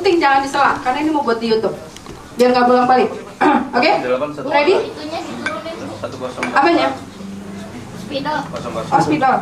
penting jangan disela, karena ini mau buat di YouTube, biar nggak bolak-balik. Oke? Ready? Apanya? Spidol. Oh, spidol.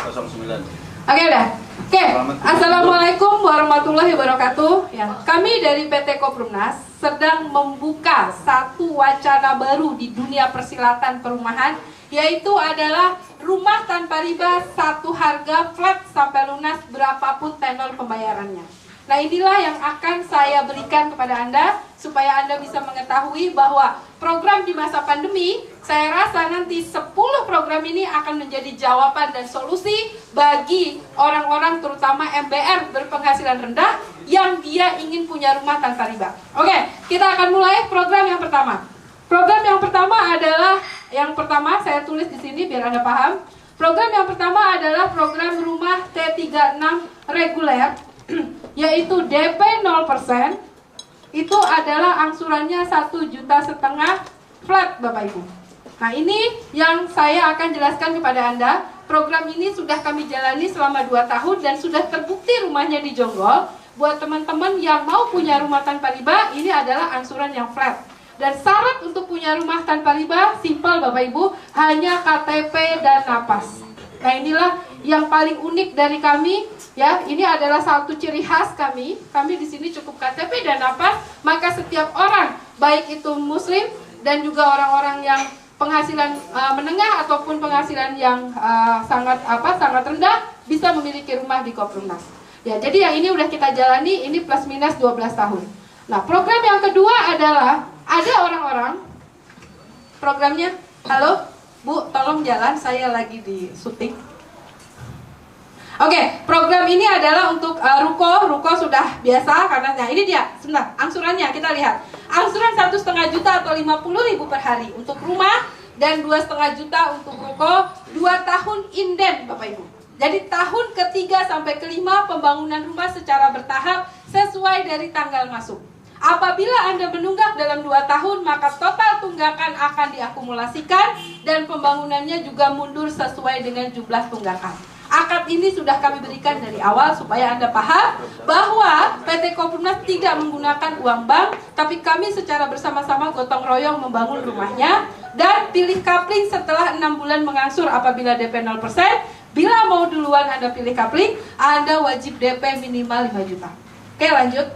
09. Oke udah. Oke, Assalamualaikum warahmatullahi wabarakatuh. Ya, kami dari PT Koprumnas sedang membuka satu wacana baru di dunia persilatan perumahan, yaitu adalah rumah tanpa riba, satu harga flat sampai lunas berapapun tenor pembayarannya. Nah, inilah yang akan saya berikan kepada Anda supaya Anda bisa mengetahui bahwa program di masa pandemi, saya rasa nanti 10 program ini akan menjadi jawaban dan solusi bagi orang-orang terutama MBR berpenghasilan rendah yang dia ingin punya rumah tanpa riba. Oke, kita akan mulai program yang pertama. Program yang pertama adalah, saya tulis di sini biar Anda paham. Program yang pertama adalah program rumah T36 reguler, yaitu DP 0%, itu adalah angsurannya 1,5 juta flat Bapak Ibu. Nah, ini yang saya akan jelaskan kepada Anda. Program ini sudah kami jalani selama 2 tahun dan sudah terbukti rumahnya di Jonggol. Buat teman-teman yang mau punya rumah tanpa riba, ini adalah angsuran yang flat. Dan syarat untuk punya rumah tanpa riba simpel Bapak Ibu, hanya KTP dan napas. Nah, inilah yang paling unik dari kami, ya. Ini adalah satu ciri khas kami. Kami di sini cukup KTP dan napas, maka setiap orang, baik itu muslim dan juga orang-orang yang penghasilan menengah ataupun penghasilan yang sangat rendah, bisa memiliki rumah di Koprumnas. Ya, jadi yang ini udah kita jalani, ini plus minus 12 tahun. Nah, program yang kedua adalah ada orang-orang, programnya, halo Bu, tolong jalan, saya lagi di syuting. Oke, program ini adalah untuk ruko sudah biasa karena, nah ini dia, sebentar, angsurannya kita lihat. Angsuran 1,5 juta atau 50.000 per hari untuk rumah dan 2,5 juta untuk ruko, 2 tahun inden Bapak Ibu. Jadi tahun ketiga sampai kelima pembangunan rumah secara bertahap sesuai dari tanggal masuk. Apabila Anda menunggak dalam 2 tahun, maka total tunggakan akan diakumulasikan dan pembangunannya juga mundur sesuai dengan jumlah tunggakan. Akad ini sudah kami berikan dari awal supaya Anda paham bahwa PT Koprumnas tidak menggunakan uang bank, tapi kami secara bersama-sama gotong royong membangun rumahnya. Dan pilih kapling setelah 6 bulan mengangsur apabila DP 0%. Bila mau duluan Anda pilih kapling, Anda wajib DP minimal 5 juta. Oke, lanjut.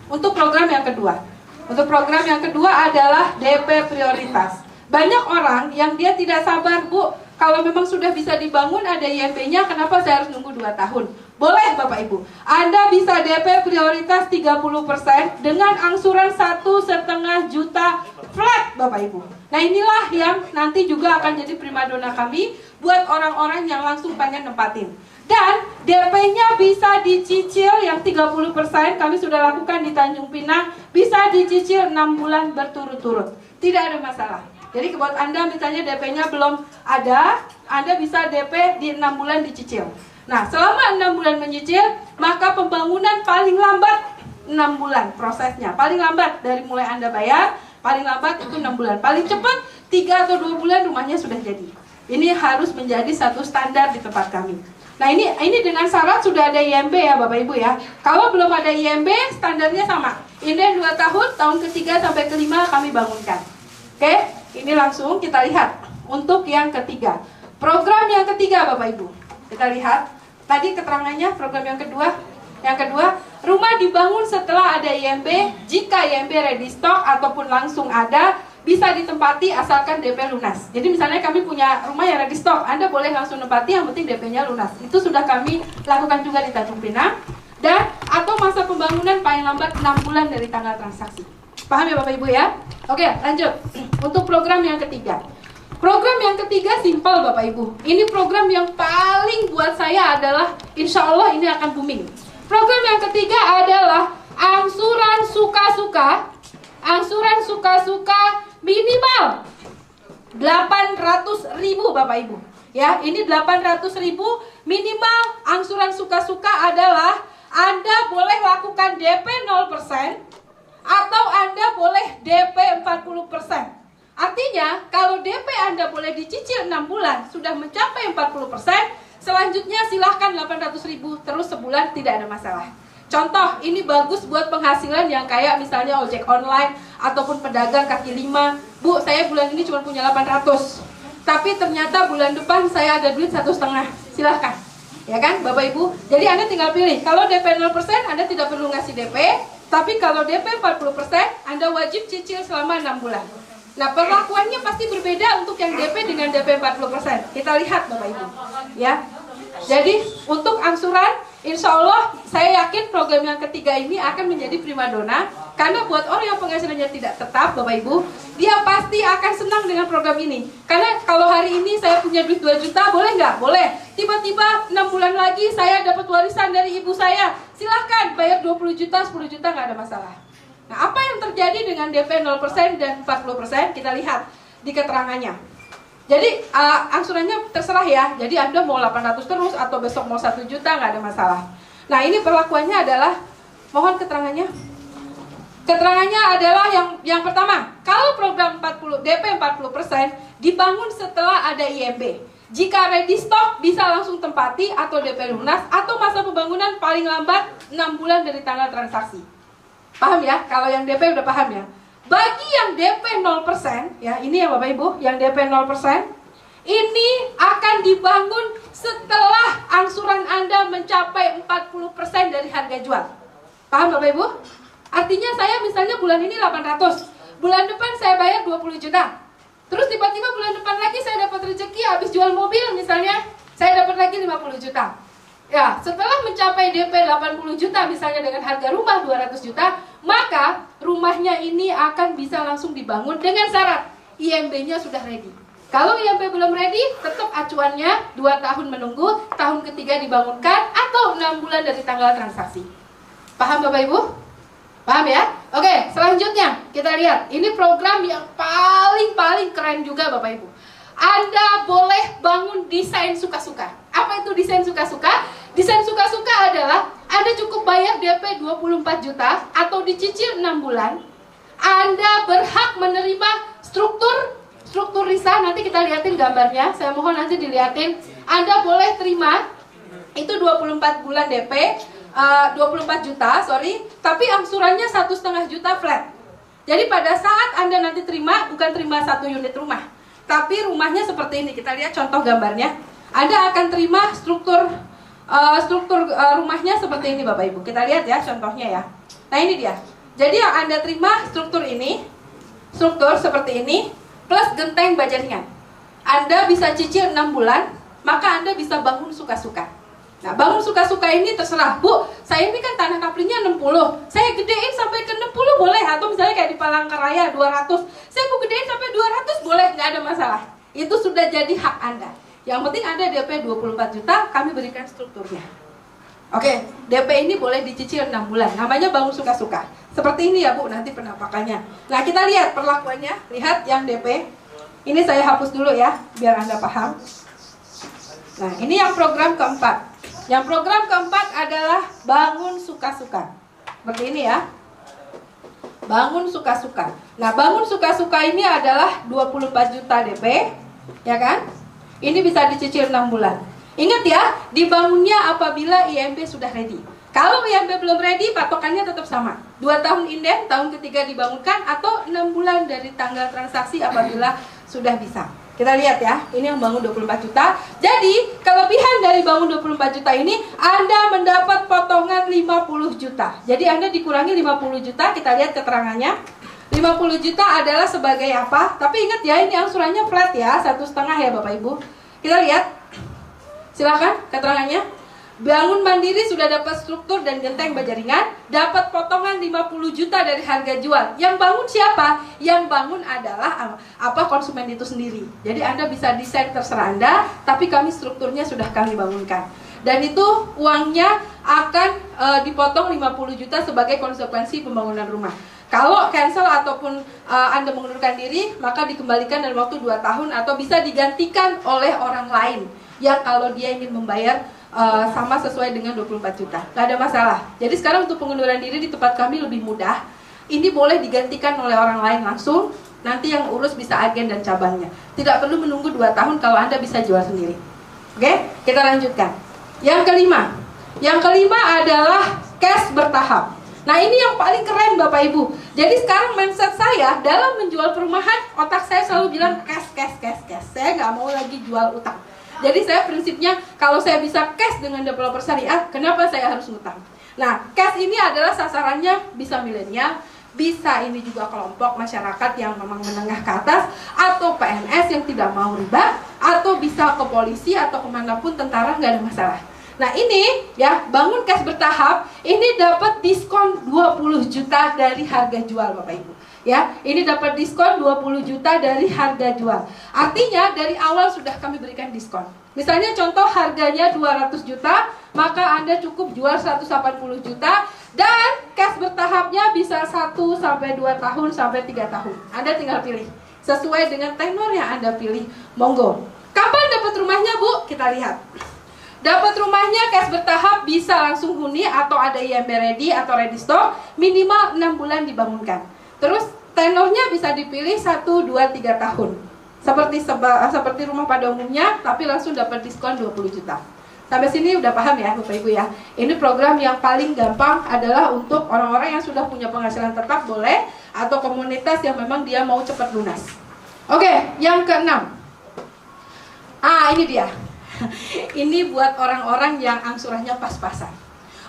Untuk program yang kedua. Untuk program yang kedua adalah DP prioritas. Banyak orang yang dia tidak sabar, Bu, kalau memang sudah bisa dibangun ada IMB-nya, kenapa saya harus nunggu 2 tahun? Boleh Bapak Ibu. Anda bisa DP prioritas 30% dengan angsuran 1,5 juta flat Bapak Ibu. Nah, inilah yang nanti juga akan jadi primadona kami buat orang-orang yang langsung pengen nempatin. Dan DP-nya bisa dicicil yang 30%, kami sudah lakukan di Tanjung Pinang, bisa dicicil 6 bulan berturut-turut. Tidak ada masalah. Jadi buat Anda misalnya DP-nya belum ada, Anda bisa DP di 6 bulan dicicil. Nah, selama 6 bulan menyicil, maka pembangunan paling lambat 6 bulan prosesnya. Paling lambat dari mulai Anda bayar, paling lambat itu 6 bulan. Paling cepat 3 atau 2 bulan rumahnya sudah jadi. Ini harus menjadi satu standar di tempat kami. Nah, ini dengan syarat sudah ada IMB ya Bapak Ibu ya. Kalau belum ada IMB, standarnya sama. Ini 2 tahun ketiga sampai kelima kami bangunkan. Oke, ini langsung kita lihat untuk yang ketiga. Program yang ketiga Bapak Ibu. Kita lihat, tadi keterangannya program yang kedua. Yang kedua, rumah dibangun setelah ada IMB. Jika IMB ready stock ataupun langsung ada, bisa ditempati asalkan DP lunas. Jadi misalnya kami punya rumah yang ready stock, Anda boleh langsung nempati, yang penting DP-nya lunas. Itu sudah kami lakukan juga di Tanjung Pinang. Dan atau masa pembangunan paling lambat 6 bulan dari tanggal transaksi. Paham ya Bapak Ibu ya? Oke, lanjut. Untuk program yang ketiga. Program yang ketiga simpel Bapak Ibu. Ini program yang paling buat saya adalah insya Allah ini akan booming. Program yang ketiga adalah angsuran suka-suka. Angsuran suka-suka minimal 800.000 Bapak Ibu. Ya, ini 800.000 minimal angsuran suka-suka adalah Anda boleh lakukan DP 0% atau Anda boleh DP 40%. Artinya, kalau DP Anda boleh dicicil 6 bulan sudah mencapai 40%, selanjutnya silahkan 800.000 terus sebulan, tidak ada masalah. Contoh, ini bagus buat penghasilan yang kayak misalnya ojek online ataupun pedagang kaki lima. Bu, saya bulan ini cuma punya 800, tapi ternyata bulan depan saya ada duit 1,5. Silahkan, ya kan Bapak Ibu. Jadi Anda tinggal pilih. Kalau DP 0%, Anda tidak perlu ngasih DP. Tapi kalau DP 40%, Anda wajib cicil selama 6 bulan. Nah, perlakuannya pasti berbeda untuk yang DP dengan DP 40%. Kita lihat Bapak Ibu, ya. Jadi untuk angsuran, insya Allah saya yakin program yang ketiga ini akan menjadi primadona. Karena buat orang yang penghasilannya tidak tetap Bapak Ibu, dia pasti akan senang dengan program ini. Karena kalau hari ini saya punya duit 2 juta, boleh nggak? Boleh. Tiba-tiba 6 bulan lagi saya dapat warisan dari ibu saya, silahkan bayar 20 juta, 10 juta, nggak ada masalah. Nah, apa yang terjadi dengan DP 0% dan 40%? Kita lihat di keterangannya. Jadi angsurannya terserah ya. Jadi Anda mau 800 terus atau besok mau 1 juta, nggak ada masalah. Nah, ini perlakuannya adalah, mohon keterangannya. Keterangannya adalah yang pertama, kalau program DP 40% dibangun setelah ada IMB. Jika ready stock bisa langsung tempati atau DP lunas, atau masa pembangunan paling lambat 6 bulan dari tanggal transaksi. Paham ya? Kalau yang DP udah paham ya. Bagi yang DP 0%, ya ini ya Bapak Ibu, yang DP 0%, ini akan dibangun setelah angsuran Anda mencapai 40% dari harga jual. Paham Bapak Ibu? Artinya saya misalnya bulan ini 800, bulan depan saya bayar 20 juta. Terus tiba-tiba bulan depan lagi saya dapat rezeki habis jual mobil misalnya, saya dapat lagi 50 juta. Ya, setelah mencapai DP 80 juta misalnya dengan harga rumah 200 juta, maka rumahnya ini akan bisa langsung dibangun dengan syarat IMB-nya sudah ready. Kalau IMB belum ready, tetap acuannya 2 tahun menunggu, tahun ketiga dibangunkan, atau 6 bulan dari tanggal transaksi. Paham Bapak Ibu? Paham ya? Oke, selanjutnya kita lihat. Ini program yang paling keren juga Bapak Ibu. Anda boleh bangun desain suka-suka. Apa itu desain suka-suka? Desain suka-suka adalah Anda cukup bayar DP 24 juta atau dicicil 6 bulan. Anda berhak menerima struktur risah. Nanti kita lihatin gambarnya. Saya mohon nanti dilihatin. Anda boleh terima itu 24 bulan DP, 24 juta, tapi angsurannya 1,5 juta flat. Jadi pada saat Anda nanti terima, bukan terima 1 unit rumah, tapi rumahnya seperti ini. Kita lihat contoh gambarnya. Anda akan terima struktur rumahnya seperti ini Bapak Ibu. Kita lihat ya contohnya ya. Nah ini dia. Jadi yang Anda terima struktur seperti ini plus genteng baja ringan. Anda bisa cicil 6 bulan, maka Anda bisa bangun suka-suka. Nah, bangun suka-suka ini terserah. Bu, saya ini kan tanah kaprinya 60, saya gedein sampai ke 60 boleh. Atau misalnya kayak di Palangkaraya 200, saya mau gedein sampai 200 boleh, nggak ada masalah. Itu sudah jadi hak Anda. Yang penting Anda DP 24 juta, kami berikan strukturnya. Oke, DP ini boleh dicicil 6 bulan. Namanya bangun suka-suka. Seperti ini ya Bu, nanti penampakannya. Nah, kita lihat perlakuannya. Lihat yang DP. Ini saya hapus dulu ya, biar Anda paham. Nah, ini yang program keempat. Yang program keempat adalah bangun suka-suka. Seperti ini ya. Bangun suka-suka. Nah, bangun suka-suka ini adalah 24 juta DP, ya kan? Ini bisa dicicil 6 bulan. Ingat ya, dibangunnya apabila IMB sudah ready. Kalau IMB belum ready, patokannya tetap sama. 2 tahun inden, tahun ketiga dibangunkan, atau 6 bulan dari tanggal transaksi apabila sudah bisa. Kita lihat ya, ini yang bangun 24 juta. Jadi, kelebihan dari bangun 24 juta ini, Anda mendapat potongan 50 juta. Jadi, Anda dikurangi 50 juta, kita lihat keterangannya. 50 juta adalah sebagai apa? Tapi ingat ya, ini angsurannya flat ya, 1,5 ya Bapak Ibu. Kita lihat. Silakan keterangannya. Bangun mandiri sudah dapat struktur dan genteng baja ringan, dapat potongan 50 juta dari harga jual. Yang bangun siapa? Yang bangun adalah konsumen itu sendiri. Jadi Anda bisa desain terserah Anda, tapi kami strukturnya sudah kami bangunkan. Dan itu uangnya akan dipotong 50 juta sebagai konsekuensi pembangunan rumah. Kalau cancel ataupun Anda mengundurkan diri, maka dikembalikan dalam waktu 2 tahun atau bisa digantikan oleh orang lain yang kalau dia ingin membayar sama sesuai dengan 24 juta. Nggak ada masalah. Jadi sekarang untuk pengunduran diri di tempat kami lebih mudah. Ini boleh digantikan oleh orang lain langsung. Nanti yang urus bisa agen dan cabangnya. Tidak perlu menunggu 2 tahun kalau Anda bisa jual sendiri. Oke, kita lanjutkan. Yang kelima adalah cash bertahap. Nah ini yang paling keren Bapak Ibu. Jadi sekarang mindset saya dalam menjual perumahan, otak saya selalu bilang cash. Saya nggak mau lagi jual utang. Jadi saya prinsipnya kalau saya bisa cash dengan developer syariah, kenapa saya harus ngutang? Nah cash ini adalah sasarannya bisa milenial, bisa ini juga kelompok masyarakat yang memang menengah ke atas, atau PNS yang tidak mau riba, atau bisa ke polisi atau kemanapun tentara, nggak ada masalah. Nah ini ya, bangun cash bertahap, ini dapat diskon 20 juta dari harga jual Bapak Ibu. Ya, ini dapat diskon 20 juta dari harga jual. Artinya dari awal sudah kami berikan diskon. Misalnya contoh harganya 200 juta, maka Anda cukup jual 180 juta dan cash bertahapnya bisa 1 sampai 2 tahun sampai 3 tahun. Anda tinggal pilih sesuai dengan tenor yang Anda pilih. Monggo. Kapan dapat rumahnya, Bu? Kita lihat. Dapat rumahnya cash bertahap bisa langsung huni atau ada IMB ready atau ready stock, minimal 6 bulan dibangunkan. Terus tenornya bisa dipilih 1, 2, 3 tahun. Seperti rumah pada umumnya, tapi langsung dapat diskon 20 juta. Sampai sini udah paham ya Bapak Ibu ya. Ini program yang paling gampang adalah untuk orang-orang yang sudah punya penghasilan tetap boleh, atau komunitas yang memang dia mau cepat lunas. Oke, yang keenam. Ini dia. Ini buat orang-orang yang angsurannya pas-pasan.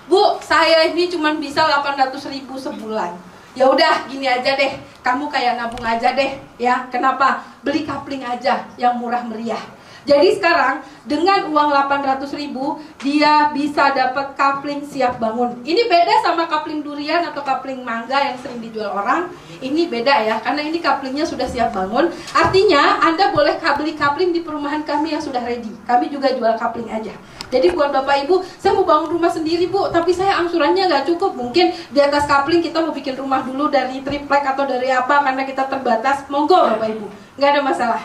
Bu, saya ini cuma bisa 800.000 sebulan. Ya udah, gini aja deh. Kamu kayak nabung aja deh, ya. Kenapa? Beli kapling aja yang murah meriah. Jadi sekarang dengan uang 800.000 dia bisa dapat kapling siap bangun. Ini beda sama kapling durian atau kapling mangga yang sering dijual orang. Ini beda ya, karena ini kaplingnya sudah siap bangun. Artinya Anda boleh beli kapling di perumahan kami yang sudah ready. Kami juga jual kapling aja. Jadi buat Bapak Ibu, saya mau bangun rumah sendiri Bu, tapi saya angsurannya nggak cukup. Mungkin di atas kapling kita mau bikin rumah dulu dari triplek atau dari apa, karena kita terbatas. Monggo Bapak Ibu, nggak ada masalah.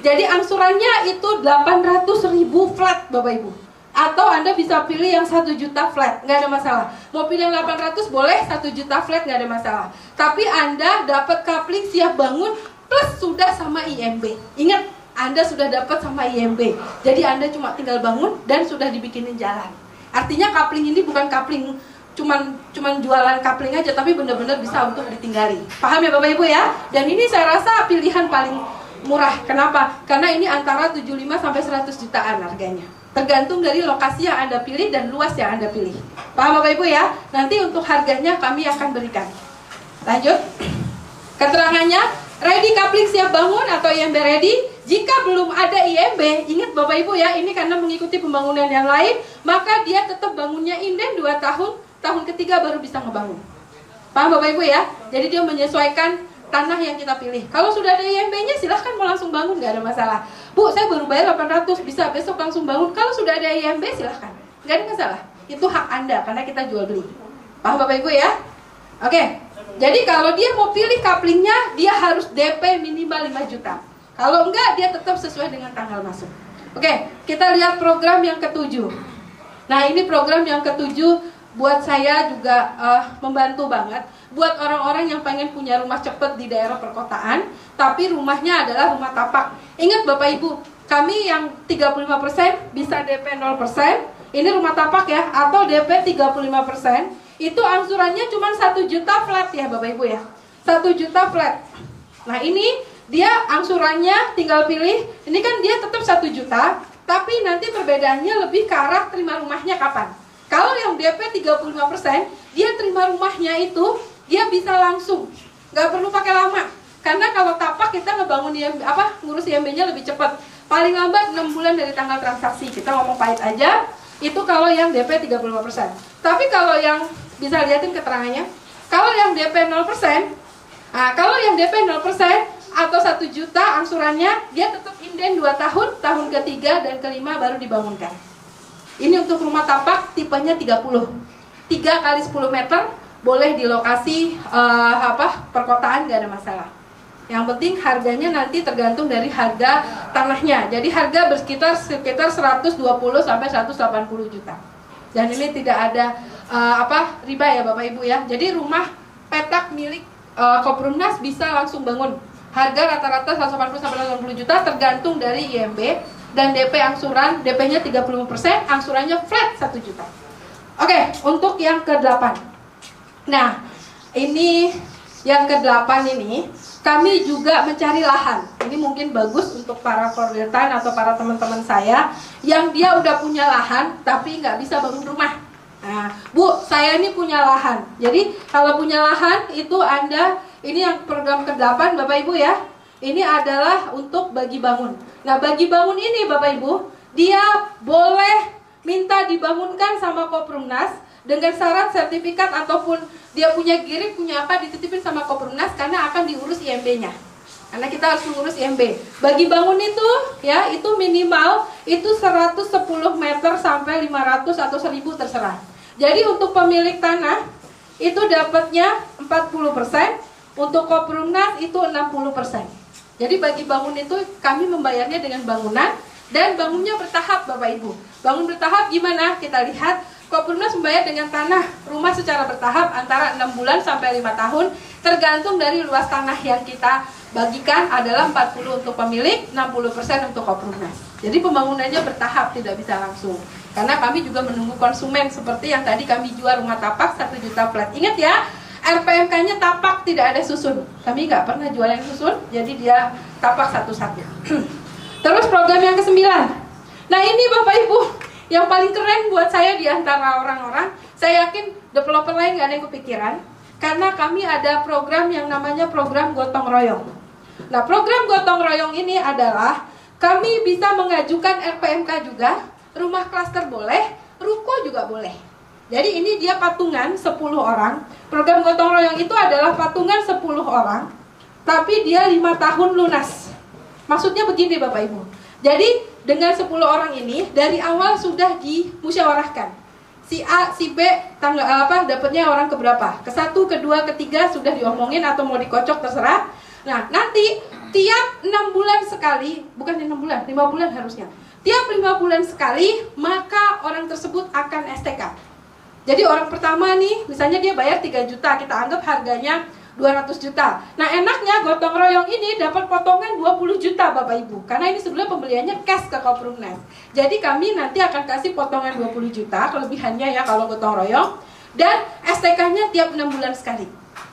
Jadi angsurannya itu 800.000 flat Bapak Ibu. Atau Anda bisa pilih yang 1 juta flat, nggak ada masalah. Mau pilih yang 800 boleh, 1 juta flat nggak ada masalah. Tapi Anda dapat kapling siap bangun plus sudah sama IMB. Ingat, Anda sudah dapat sama IMB. Jadi Anda cuma tinggal bangun dan sudah dibikinin jalan. Artinya kapling ini bukan kapling cuman jualan kapling aja, tapi benar-benar bisa untuk ditinggali. Paham ya Bapak Ibu ya? Dan ini saya rasa pilihan paling murah. Kenapa? Karena ini antara 75 sampai 100 jutaan harganya. Tergantung dari lokasi yang Anda pilih dan luas yang Anda pilih. Paham Bapak Ibu ya? Nanti untuk harganya kami akan berikan. Lanjut. Keterangannya, ready kapling siap bangun atau IMB ready. Jika belum ada IMB, ingat Bapak Ibu ya, ini karena mengikuti pembangunan yang lain, maka dia tetap bangunnya inden 2 tahun, tahun ketiga baru bisa ngebangun. Paham Bapak Ibu ya? Jadi dia menyesuaikan tanah yang kita pilih. Kalau sudah ada IMB-nya silahkan mau langsung bangun, nggak ada masalah. Bu, saya baru bayar 800, bisa besok langsung bangun. Kalau sudah ada IMB silahkan, nggak ada masalah. Itu hak Anda karena kita jual beli. Paham Bapak Ibu ya? Oke. Jadi kalau dia mau pilih kaplingnya, dia harus DP minimal 5 juta. Kalau enggak, dia tetap sesuai dengan tanggal masuk. Oke, kita lihat program yang ketujuh. Nah, ini program yang ketujuh buat saya juga membantu banget. Buat orang-orang yang pengen punya rumah cepat di daerah perkotaan, tapi rumahnya adalah rumah tapak. Ingat Bapak Ibu, kami yang 35% bisa DP 0%. Ini rumah tapak ya, atau DP 35%. Itu angsurannya cuma 1 juta flat ya Bapak Ibu ya. 1 juta flat. Nah ini dia angsurannya tinggal pilih. Ini kan dia tetap 1 juta, tapi nanti perbedaannya lebih ke arah terima rumahnya kapan. Kalau yang DP 35%, dia terima rumahnya itu dia bisa langsung, nggak perlu pakai lama. Karena kalau tapak kita ngebangun ngurus IMB-nya lebih cepat. Paling lambat 6 bulan dari tanggal transaksi. Kita ngomong pahit aja. Itu kalau yang DP 35%. Tapi kalau yang bisa lihatin keterangannya, kalau yang DP 0%, kalau yang DP 0% atau 1 juta angsurannya, dia tetap inden 2 tahun, tahun ketiga dan kelima baru dibangunkan. Ini untuk rumah tapak tipenya 30, 3 kali 10 meter, boleh di lokasi perkotaan, gak ada masalah. Yang penting harganya nanti tergantung dari harga tanahnya. Jadi harga sekitar 120 sampai 180 juta. Dan ini tidak ada riba ya Bapak Ibu ya. Jadi rumah petak milik Koprumnas bisa langsung bangun. Harga rata-rata 180 sampai 180 juta tergantung dari IMB dan DP angsuran. DP-nya 30%, angsurannya flat 1 juta. Oke, untuk yang ke-8. Nah, ini yang ke-8 ini kami juga mencari lahan. Ini mungkin bagus untuk para korwiltan atau para teman-teman saya yang dia udah punya lahan tapi nggak bisa bangun rumah. Nah, Bu, saya ini punya lahan. Jadi kalau punya lahan itu Anda, ini yang program ke-8 Bapak Ibu ya. Ini adalah untuk bagi bangun. Nah, bagi bangun ini Bapak Ibu, dia boleh minta dibangunkan sama Koprumnas dengan syarat sertifikat ataupun dia punya giring, punya apa, dititipin sama Koprumnas karena akan diurus IMB-nya. Karena kita harus mengurus IMB. Bagi bangun itu ya, itu minimal itu 110 meter sampai 500 atau 1000 terserah. Jadi untuk pemilik tanah itu dapatnya 40%, untuk Koprumnas itu 60%. Jadi bagi bangun itu kami membayarnya dengan bangunan dan bangunnya bertahap Bapak Ibu. Bangun bertahap gimana? Kita lihat Koprumnas membayar dengan tanah rumah secara bertahap antara 6 bulan sampai 5 tahun tergantung dari luas tanah yang kita bagikan adalah 40 untuk pemilik, 60% untuk Koprumnas. Jadi pembangunannya bertahap, tidak bisa langsung. Karena kami juga menunggu konsumen seperti yang tadi kami jual rumah tapak 1 juta flat. Ingat ya, RPMK-nya tapak, tidak ada susun. Kami nggak pernah jual yang susun, jadi dia tapak satu-satu. Terus program yang ke-9. Nah ini Bapak Ibu, yang paling keren buat saya di antara orang-orang, saya yakin developer lain nggak ada yang kepikiran, karena kami ada program yang namanya program gotong royong. Nah program gotong royong ini adalah kami bisa mengajukan RPMK juga, rumah klaster boleh, ruko juga boleh. Jadi ini dia patungan 10 orang. Program gotong royong itu adalah patungan 10 orang, tapi dia 5 tahun lunas. Maksudnya begini Bapak Ibu. Jadi dengan 10 orang ini dari awal sudah dimusyawarahkan. Si A, si B tanggal apa dapatnya orang keberapa? Ke-1, ke-2, ke-3 sudah diomongin atau mau dikocok terserah. Nah, nanti tiap 6 bulan sekali, bukan 6 bulan, 5 bulan harusnya. Tiap 5 bulan sekali, maka orang tersebut akan STK. Jadi orang pertama nih, misalnya dia bayar 3 juta, kita anggap harganya 200 juta. Nah enaknya gotong royong ini dapat potongan 20 juta Bapak Ibu. Karena ini sebelum pembeliannya cash ke Koprumnas. Jadi kami nanti akan kasih potongan 20 juta, kelebihannya ya kalau gotong royong. Dan STK-nya tiap 6 bulan sekali.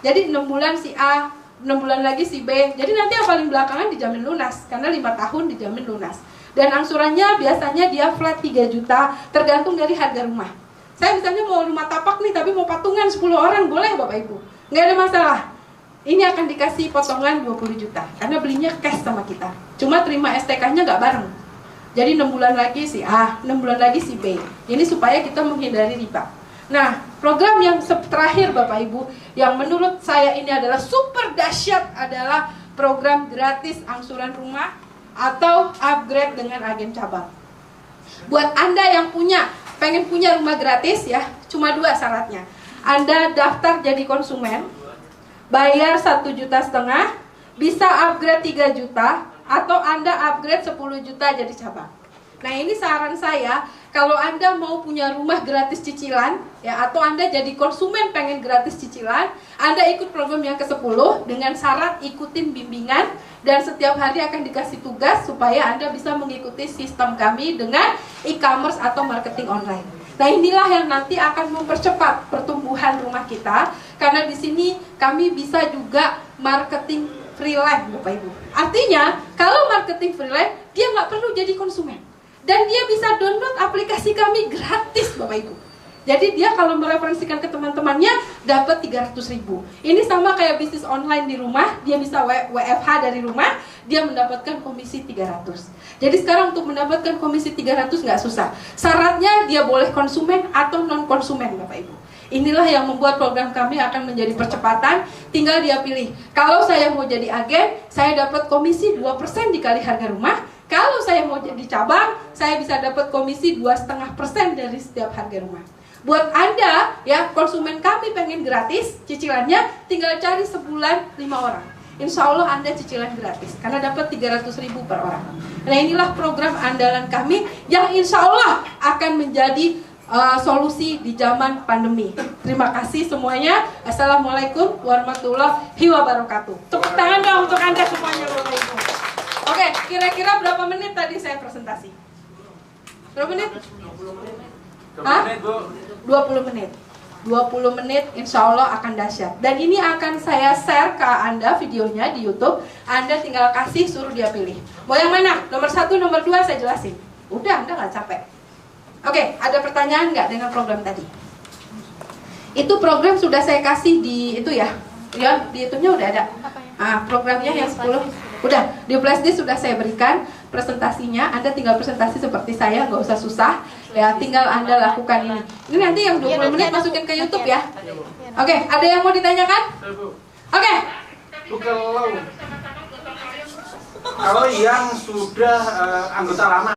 Jadi 6 bulan si A, 6 bulan lagi si B. Jadi nanti yang paling belakangan dijamin lunas. Karena 5 tahun dijamin lunas. Dan angsurannya biasanya dia flat 3 juta, tergantung dari harga rumah. Saya misalnya mau rumah tapak nih, tapi mau patungan 10 orang, boleh Bapak Ibu, nggak ada masalah. Ini akan dikasih potongan 20 juta, karena belinya cash sama kita. Cuma terima STK-nya nggak bareng. Jadi 6 bulan lagi si A, 6 bulan lagi si B. Ini supaya kita menghindari riba. Nah, program yang terakhir Bapak Ibu, yang menurut saya ini adalah super dahsyat, adalah program gratis angsuran rumah atau upgrade dengan agen cabang. Buat Anda yang pengen punya rumah gratis ya, cuma 2 syaratnya. Anda daftar jadi konsumen, bayar 1,5 juta, bisa upgrade 3 juta, atau Anda upgrade 10 juta jadi cabang. Nah ini saran saya, kalau Anda mau punya rumah gratis cicilan ya, atau Anda jadi konsumen pengen gratis cicilan, Anda ikut program yang ke-10 dengan syarat ikutin bimbingan, dan setiap hari akan dikasih tugas supaya Anda bisa mengikuti sistem kami dengan e-commerce atau marketing online. Nah inilah yang nanti akan mempercepat pertumbuhan rumah kita, karena di sini kami bisa juga marketing freelance Bapak Ibu. Artinya kalau marketing freelance dia nggak perlu jadi konsumen, dan dia bisa download aplikasi kami gratis Bapak Ibu. Jadi dia kalau mereferensikan ke teman-temannya dapat 300.000. Ini sama kayak bisnis online di rumah, dia bisa WFH dari rumah, dia mendapatkan komisi 300. Jadi sekarang untuk mendapatkan komisi 300 nggak susah. Syaratnya dia boleh konsumen atau non konsumen Bapak Ibu. Inilah yang membuat program kami akan menjadi percepatan. Tinggal dia pilih. Kalau saya mau jadi agen, saya dapat komisi 2% dikali harga rumah. Kalau saya mau jadi cabang, saya bisa dapat komisi 2,5% dari setiap harga rumah. Buat Anda ya, konsumen kami pengen gratis cicilannya, tinggal cari sebulan 5 orang. Insya Allah Anda cicilan gratis, karena dapat 300.000 per orang. Nah inilah program andalan kami yang insya Allah akan menjadi solusi di zaman pandemi. Terima kasih semuanya. Assalamualaikum warahmatullahi wabarakatuh. Tepuk tangan dong untuk Anda semuanya Bapak Ibu. Oke, kira-kira berapa menit tadi saya presentasi? Berapa menit? Hah? 20 menit. 20 menit insya Allah akan dahsyat. Dan ini akan saya share ke Anda videonya di YouTube. Anda tinggal kasih, suruh dia pilih. Mau yang mana? Nomor 1, nomor 2 saya jelasin. Udah, Anda nggak capek. Oke, ada pertanyaan nggak dengan program tadi? Itu program sudah saya kasih di itu ya. Ya, di itunya udah ada. Programnya yang 10. Udah, di flashdisk sudah saya berikan presentasinya. Anda tinggal presentasi seperti saya, nggak usah susah. Ya, tinggal Anda lakukan ini. Ini nanti yang 20 menit masukin ke YouTube ya. Oke, ada yang mau ditanyakan? Oke. Kalau yang sudah anggota lama